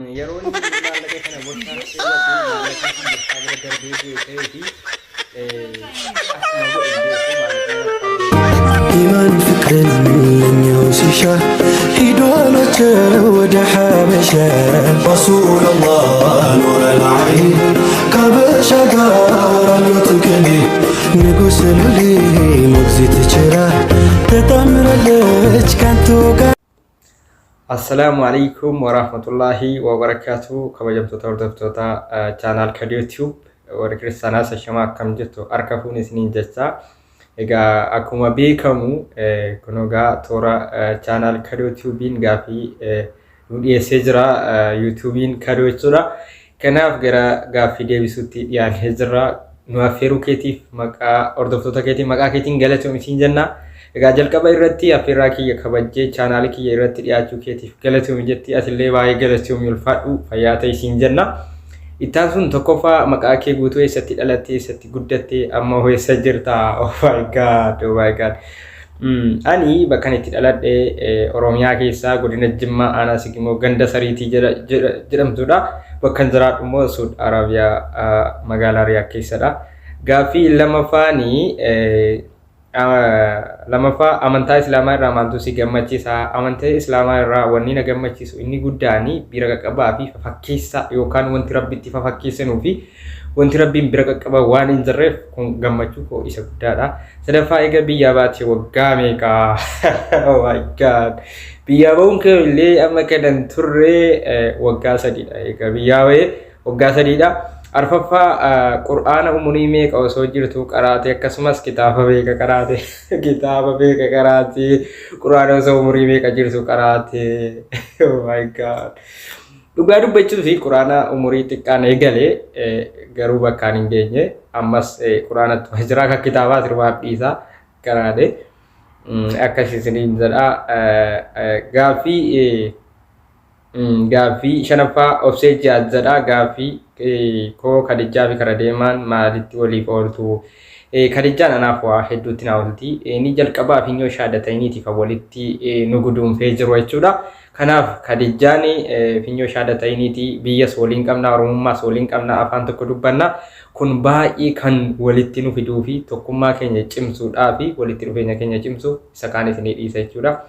Yeroo inni maallaqa kana borsaan keewwatu maallaqa kan borsaa bira darbee bu'e ta'ee fi akkuma godhe beeku maallaqni إيمان فكر لن يوسشا هدوانك ودى حبشا رسول الله نور العين كبشا قارا يتكني نقص لي مغزي تشرا تتمر لك كانتو Assalamu alaikum warahmatullahi wabarakatuh. Kabajamtoota hordoftoota channel kan YouTube warra kiristaanaa sashama akkam jirtu harka fuuni isiniin jecha. Egaa akkuma beekamu kunugaa toora channel kan YouTubein gaafii nu dhiyeessee jira YouTubein kan jechuudha. Kanaaf gara gaafii deebisuutti dhiyaannee jira. Nu affeeruu keetiif maqaa hordoftoota keetiin maqaa keetiin galatoom isin jenna. Egaa jalqaba irratti affeerraa kiyya kabajjee chaanaal kiyya irratti dhiyaachuu keetiif galatoom jetti asillee baay'ee galatoom ulfaadhu fayyaa ta'e isin jenna. Ittaan sun tokkoffaa maqaa kee guutuu eessatti dhalattee eessatti guddattee amma eessa jirta? Oh my god, oh my god. Ani bakka itti dhaladhe Oromiyaa keessaa godina Jimmaa aanaa Sigimoo ganda Sariitii jedhamtudha. Bakka jiraadhu immoo Saudi Arabiyaa magaalaa Riyaad keessadha. Gaaffii lammaffaanii lamaffaa amantaa islaamaa irraa maaltu si gammachiisa? Amantaa islaamaa irraa wanni na gammachiisu inni guddaani bira qaqqabaa fi fakkeessa yookaan wanti rabbitti fakkeessanuu fi wanti rabbiin bira qaqqaba waan hin jirreef kun gammachuu koo isa guddaadha. Sadaffaa egaa biyya baatee waggaa meeqa? Oh my god. Biyya ba'uun kee illee amma kanan turre waggaa sadiidha. Egaa biyya ba'ee waggaa sadiidha. Arfaffaa Qur'aana umurii meeqa osoo jirtu qaraate akkasumas kitaaba beeka qaraate kitaaba beeka qaraate Qur'aana osoo umurii meeqa jirtu qaraate. Oh my god. Dhugaa dubbachuu fi Qur'aana umurii xiqqaan eegalee garuu bakkaan hin geenye ammas Qur'aanatti jira akka kitaabaa sirbaaf dhiisaa qaraate akkasisiniin jedha. Gaaffii shanaffaa obsee jaazadha. Gaaffii koo Kadijaa fi kara deemaan maalitti waliif ooltu? Kadijaan anaaf waa hedduutti na oolti. Ni jalqabaa fi nyoo shaadataniiti kan walitti nu guduunfee jiru jechuudha. Kanaaf Kadijaan finyoo shaadataniiti biyyas waliin qabna, oromummaas waliin qabna, afaan tokko dubbanna. Kun baay'ee kan walitti nu fiduu fi tokkummaa keenya cimsuudhaa fi walitti dhufeenya keenya cimsu isa kaanis ni dhiisa jechuudha.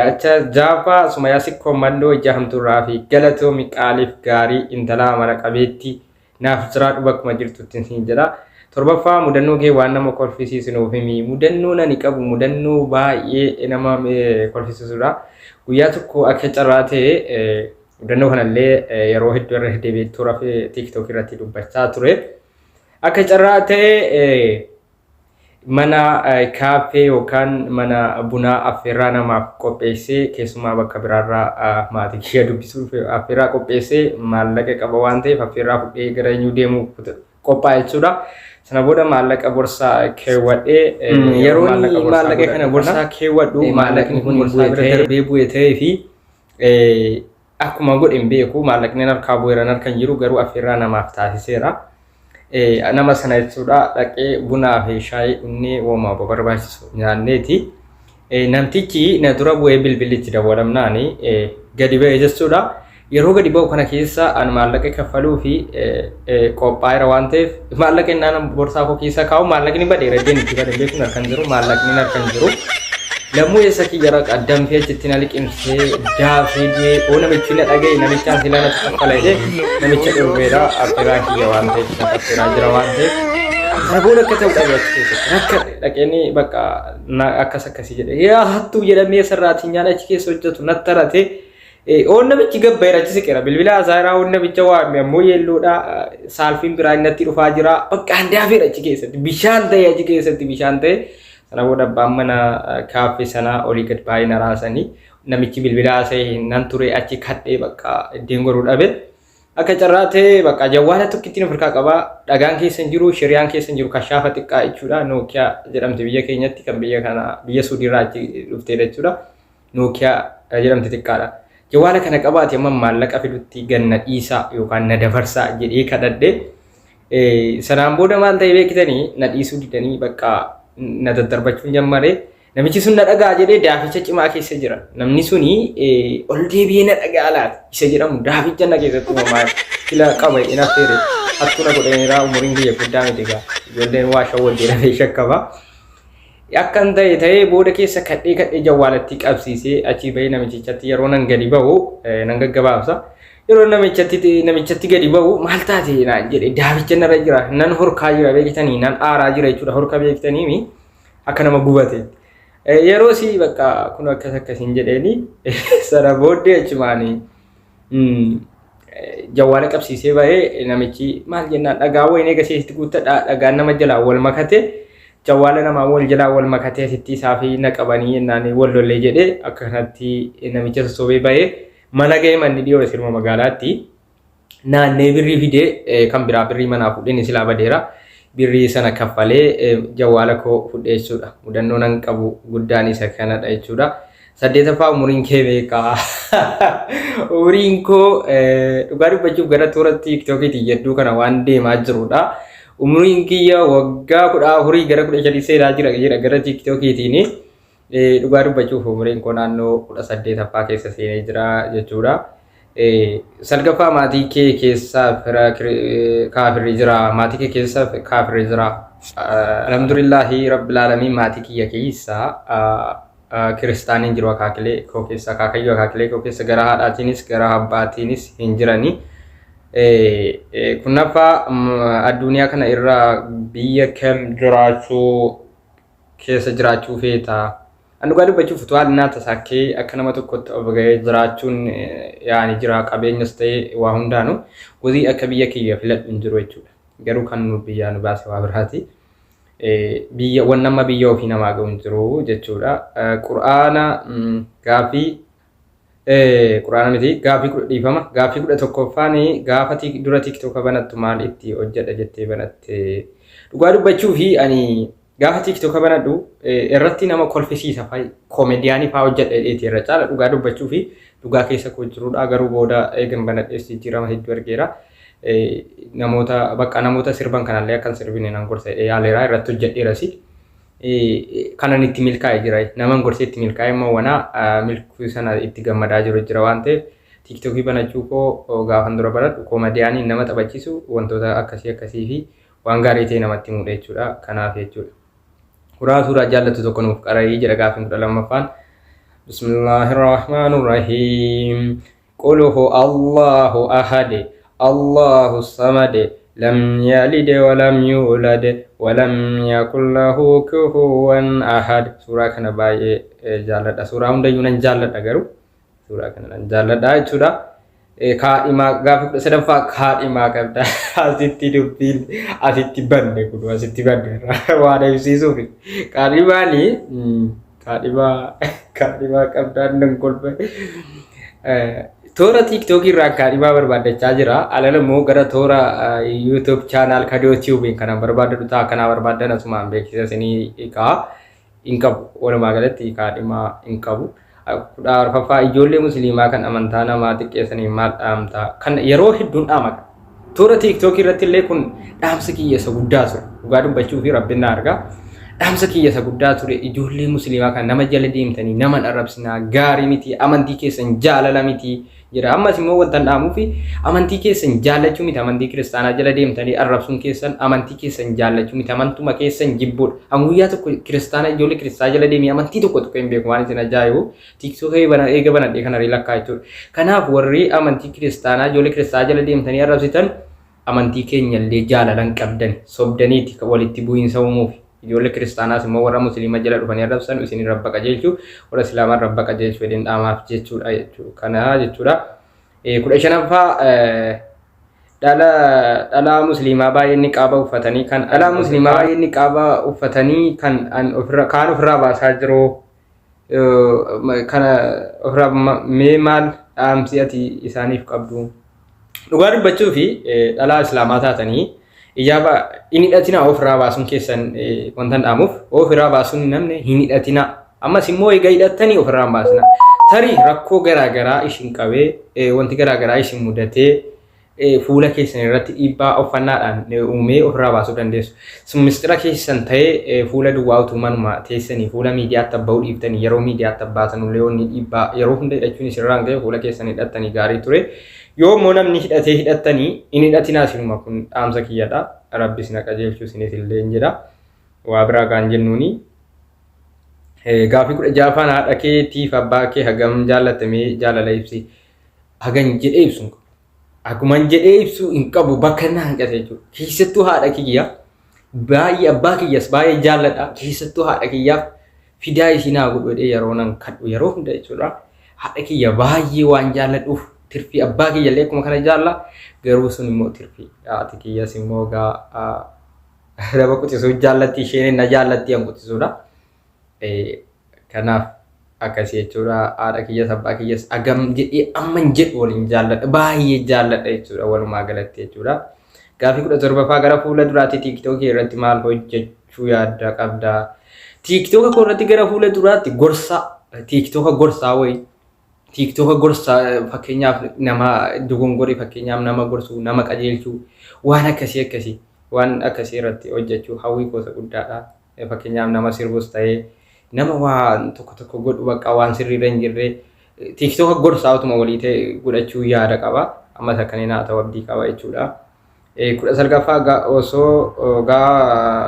Acha Jaafa Sumayaa Sikkoo Mandoo Jahamturraa fi galatoomi qaaliif gaarii intala mara qabeetti naaf jiraadhu bakkuma jirtutti isin jedha. Torbaffaa mudannoo kee waan nama kolfisiisuuf himi. Mudannoo nani qabu mudannoo baay'ee nama kolfisiisudha. Guyyaa tokko akka carraa ta'e mudannoo kanallee yeroo hedduu irra deebi'ee toora fi TikTok irratti dubbachaa ture. Akka carraa ta'e mana kaaffee yookaan mana bunaa affeerraa namaaf qopheessee keessumaa bakka biraarraa maatii kiyya dubbisuuf affeerraa qopheessee maallaqa qaba waan ta'eef affeerraa fudhee gara eenyuu deemuu qophaa'e jechuudha. Sana booda maallaqa borsaa keewwadhee yeroo maallaqa kana borsaa keewwadhu maallaqni kun borsaa bira darbee bu'e ta'ee fi akkuma godhin beeku maallaqni harkaa bu'eeran harkan jiru garuu affeerraa namaaf taasiseera. Nama sana jechuudha dhaqee bunaa fi shaayii dhunnee uumaa barbaachisu nyaanneeti. Namtichi na dura bu'ee bilbilitti dabalamnaani gadi ba'e jechuudha. Yeroo gadi ba'u kana keessa an maallaqa kaffaluu fi qophaa'eera waan ta'eef maallaqa innaan borsaa koo keessa kaa'u maallaqni badeera iddeen itti badan beekuun harkan jiru maallaqni harkan jiru. Lammuu eessa kiyyara qaddamtee achitti na liqimsee daafee du'ee oo namichi na dhaga'e namichaan silaa natti kaffala jedhee namicha dhurbeedha affeerraa kiyya waan ta'eef na affeeraa jira waan ta'eef. Kana booda akka ta'u dhabe achi keessatti akka dhaqeenii bakka akkas akkasii jedhe yaa hattuu jedhamee sarraatiin nyaata achi keessa hojjetu natti tarate oon namichi gabbaa'eera achi siqeera bilbila haasa'iraa oon namicha waame ammoo yeelloodha saalfiin biraa natti dhufaa jira bakka handaafeera achi keessatti bishaan ta'e achi keessatti bishaan ta'e. Sana booda abbaan mana kaaffee sanaa olii gad baay'ee na raasanii namichi bilbila haasa'e nan ture achi kadhee bakka ittiin goruu dhabe. Akka carraa ta'e bakka jawwaala tokkittiin ofirraa qabaa dhagaan keessa hin jiru shiriyaan keessa hin jiru kashaafa xiqqaa jechuudha. Nookiyaa jedhamte biyya keenyatti kan biyya kana biyya Suudiirraa achi dhuftedha jechuudha. Nookiyaa jedhamte xiqqaadha. Jawwaala kana qabaate amma maallaqa fidutti ganna dhiisaa yookaan na dabarsaa jedhee kadhadhe. Sanaan booda maal ta'e beektanii na dhiisuu didanii bakka na daddarbachuun jammare namichi sun na dhagaa jedhee daaficha cimaa keessa jira. Namni suni ol deebi'ee na dhagaa laata isa jedhamu daaficha na keessatti uumamaa kila qaba ina feere akkuma godheera umuriin biyya guddaa miti gaa ijoolleen waa shawwal jedhamee shakkama. Akkan ta'e booda keessa kadhee jawwaalatti qabsiisee achi bahee namichichatti yeroo nan gadi bahu nan gaggabaabsa. Yeroo namichatti gadi bahu maal taate naan jedhe daaficha narra jira nan horkaa jira beektanii nan aaraa jira jechuudha horka beektanii akka nama gubate. Yeroo si bakka kun akkasiin jedheeni sana booddee achumaanii jawwaala qabsiisee bahee namichi maal jennaan dhagaa wayinee gaseessitti guuttadha dhagaan nama jalaa wal makate jawwaala namaa wal jalaa wal makatee asitti isaa fi na qabanii jennaan wal lollee jedhee akka kanatti namicha sossobee bahee mana ga'ee manni dhiyoo sirma magaalaatti naannee birrii fidee kan biraa birrii manaa fudheen silaa badeera. Birrii sana kaffalee jawwaala koo fudhee jechuudha. Mudannoo nan qabu guddaan isa kanadha jechuudha. 8ffaa umuriin kee beekaa. Umuriin koo dhugaa dubbachuuf gara toora TikTokiitii jedduu kana waan deemaa jirudha. Umuriin kiyya waggaa 14 gara 15 seenaa jira gara TikTokiitiin. Dhugaa dubbachuuf umuriin koo naannoo 18ffaa keessa seenee jira jechuudha. Salgaffaa maatii kee keessa kaafirri jira maatii kee keessa kaafirri jira alhamdulillahi rabbil alamin maatii kiyya keessa kiristaaniin jiru akaakilee koo keessa akaakayyoo akaakilee koo keessa gara haadhaatiinis gara abbaatiinis hin jirani. Kunnaffaa addunyaa kana irra biyya kam jiraachuu feeta. Dhugaa dubbachuuf utuu haalli tasaakee akka nama tokkotti of ga'ee jiraachuun yaani jira qabeenyas ta'ee waa hundaanu gozii akka biyya kiyya filadhu hin jiru jechuudha. Garuu kan nu biyyaa nu baase waa biraati. Biyya waan nama biyya ofii namaa ga'u hin jiru jechuudha. Quraana miti gaaffii 10 dhiifama. Gaaffii 11ffaan gaafa dura TikTok banattu maal itti hojjedha jettee banatte. Dhugaa dubbachuufi ani gaafa TikTok banadhu irratti nama kolfisiisa fa'i koomediyaanii fa'aa hojjedheeti irra caala dhugaa dubbachuu fi dhugaa keessa koo jirudha. Garuu booda eegan banadhees jijjiirama hedduu argeera. Namoota sirban kanallee akkan sirbine nan gorsa yaaleera irratti hojjedheerasi. Kanan itti milkaa'e jira. Naman gorsee itti milkaa'e immoo wanaa milkuu sana itti gammadaa jiru jira waan ta'eef TikTokii banachuu koo gaafan dura banadhu koomediyaanii nama taphachiisu wantoota akkasii fi waan gaarii ta'e namatti himudha jechuudha. Kanaaf jechuudha. Suuraa jaallatu tokko nuuf qara'ii jira gaafin 12ffaan. Bismillahirrahmanirrahim. Qul huwa Allahu ahad, Allahu samad, lam yalid wa lam yulad wa lam yakul lahu kufuwan ahad. Suuraa kana baay'ee jaalladha. Suuraa hundayyuu nan jaalladha garuu suuraa kana nan jaalladha jechuudha. Kaadhimaa gaafa 13ffaa kaadhimaa qabda asitti dubbiin asitti banne kun asitti banne waan ibsisuuf kaadhimaa qabdaan nan kolfa toora TikTok irraa kaadhimaa barbaadachaa jira. Alala immoo gara toora YouTube channel kadootiiwwan kana barbaadatu ta'a kana barbaadan asumaan beeksisanii hin qabu. Walumaa galatti kaadhimaa hin qabu. Arfaffaa ijoollee musliimaa kan amantaa namaa xiqqeessanii maal dhaamta kan yeroo hedduun dhaamaka. Toora TikTok irratti illee kun dhaamsa kiyya guddaa ture. Dhugaa dubbachuu fi rabbiin na arga. Dhaamsa kiyya guddaa ture ijoollee musliimaa kan nama jala deemtanii nama arrabsinaa gaarii miti amantii keessan jaalala miti jedha. Ammas immoo wanta dhaamuu fi amantii keessan jaallachuu miti amantii kiristaanaa jala deemtanii arrabsuun keessan amantii keessan jaallachuu miti amantuma keessan jibbuudha. Guyyaa tokko kiristaana ijoollee kiristaanaa jala deemee amantii tokko hin beeku waan isin ajaa'ibu TikTok eega banadhee kana lakkaa jechuudha. Kanaaf warri amantii kiristaanaa ijoollee kiristaanaa jala deemtanii arrabsitan amantii keenya illee jaalalan qabdan sobdaniiti walitti bu'iinsa uumuuf. Ijoollee kiristaanaas immoo warra musliima jala dhufanii arrabsan isin rabba qajeelchuu warra islaamaa rabba qajeelchuu fedhin dhaamaaf jechuudha jechuudha. Kana jechuudha. 15ffaa dhalaa musliimaa baay'ee niqaaba uffatanii kan dhalaa musliimaa baay'ee niqaaba uffatanii kan ofirraa baasaa jiru kana ofirraa mee maal dhaamsi ati isaaniif qabdu. Dhugaa dubbachuu fi dhalaa islaamaa taatanii ijaaba hin hidhatina ofirraa baasuun keessan wanta dhaamuuf ofirraa baasuun namni hin hidhatina. Ammas immoo egaa hidhattanii ofirraa baasna. Tarii rakkoo garaagaraa isin qabee wanti garaagaraa isin mudatee fuula keessan irratti dhiibbaa uffannaadhaan uumee ofirraa baasuu dandeessu. Mistira keessan ta'ee fuula duwwaa utuu manuma teessanii fuula miidiyaatti abba'uu dhiiftanii yeroo miidiyaatti abbaasan uleewwan dhiibbaa yeroo hunda hidhachuun isirraan ga'e fuula keessan hidhattanii gaarii ture. Yoo immoo namni hidhatee hidhattanii inni hidhatinaa sinuma kun dhaamsa kiyyadha. Rabbis na qajeelchuu isinis illee hin jedha. Waa biraa kan jennuuni. Gaaffii 16ffaan haadha keetiif abbaa kee hagam jaallatamee jaalala ibsi. Hagan jedhee ibsu akkuma jedhee ibsu hin qabu bakka na hanqate jechuudha. Keessattuu haadha kiyya baay'ee abbaa kiyyas baay'ee jaalladha. Keessattuu haadha kiyyaaf fidaa isinaa godhee yeroo nan kadhu yeroo hunda jechuudha. Haadha kiyya baay'ee waan jaalladhuuf tirfii abbaa kiyya illee akkuma kana jaalla garuu sun immoo tirfii haati kiyyas immoo nama quxisuu jaallatti isheen na jaallatti an quxisuudha. Kanaaf akkasii jechuudha haadha kiyyas abbaa kiyyas agam jedhee amman jedhu waliin jaalladha baay'ee jaalladha jechuudha walumaa galatti jechuudha. Gaaffii 17ffaa gara fuula duraatti tiiktookii irratti maal hojjechuu yaadda qabda? Tiiktooka koo irratti gara fuula duraatti gorsa tiiktooka gorsaa wayi tiiktooka gorsa fakkeenyaaf nama dogongoree fakkeenyaaf nama gorsuu nama qajeelchuu waan akkasii waan akkasii irratti hojjechuu hawwii gosa guddaadha. Fakkeenyaaf nama sirbus ta'ee nama waan tokko godhu bakka waan sirriirra hin jirre tiiktooka gorsaa utuma walii ta'e godhachuu yaada qaba. Amma akkaniin haa ta'u abdii qaba jechuudha. 19ffaa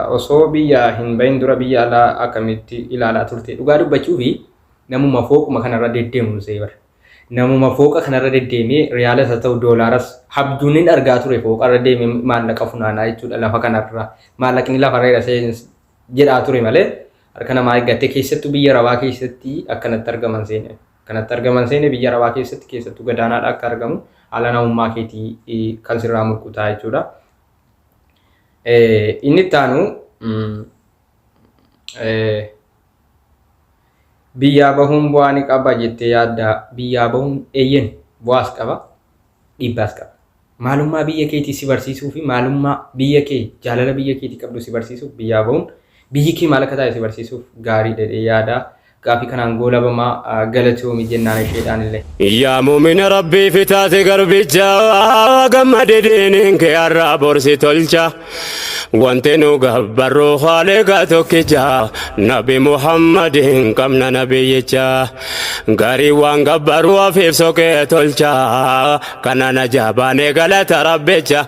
osoo biyya hin bahin dura biyya alaa akkamitti ilaalaa turte? Dhugaa dubbachuu fi namuma fooquma kanarra deddeemu seebar. Namuma fooqa kanarra deddeemee riyaalas haa ta'u doolaaras habduun argaa ture fooqarra deemee maallaqa funaanaa jechuudha lafa kanarra. Maallaqni lafarra jedhaa ture malee harka namaa eeggattee keessattuu biyya Arabaa keessatti akkanatti argaman seene. Kanatti argaman seene biyya Arabaa keessatti keessattuu gadaanaadha akka argamu haala namummaa keetii kan sirraa mulqutaa jechuudha. Inni itti aanu biyyaa bahuun bu'aa ni qaba jettee yaadda? Biyyaa bahuun eeyyen bu'aas qaba dhiibbaas qaba. Maalummaa biyya keetii si barsiisuu fi maalummaa biyya kee jaalala biyya keetii qabdu si barsiisuuf biyyaa bahuun biyyi kee maal akka taate si barsiisuuf gaarii jedhee yaada. Gaaffii kanaan goolabamaa galatoomi jennaan isheedhaan illee. Yaa muumina rabbii fitaate garbicha gammade diiniin kee har'aa borsi tolcha. Wanti nu gabbarroo haaleegaa tokkicha nabi Muhammadin qabna nabiyyicha. Garii waan gabbarroo afiif sokee tolcha kana na jaabaanee galata rabbicha.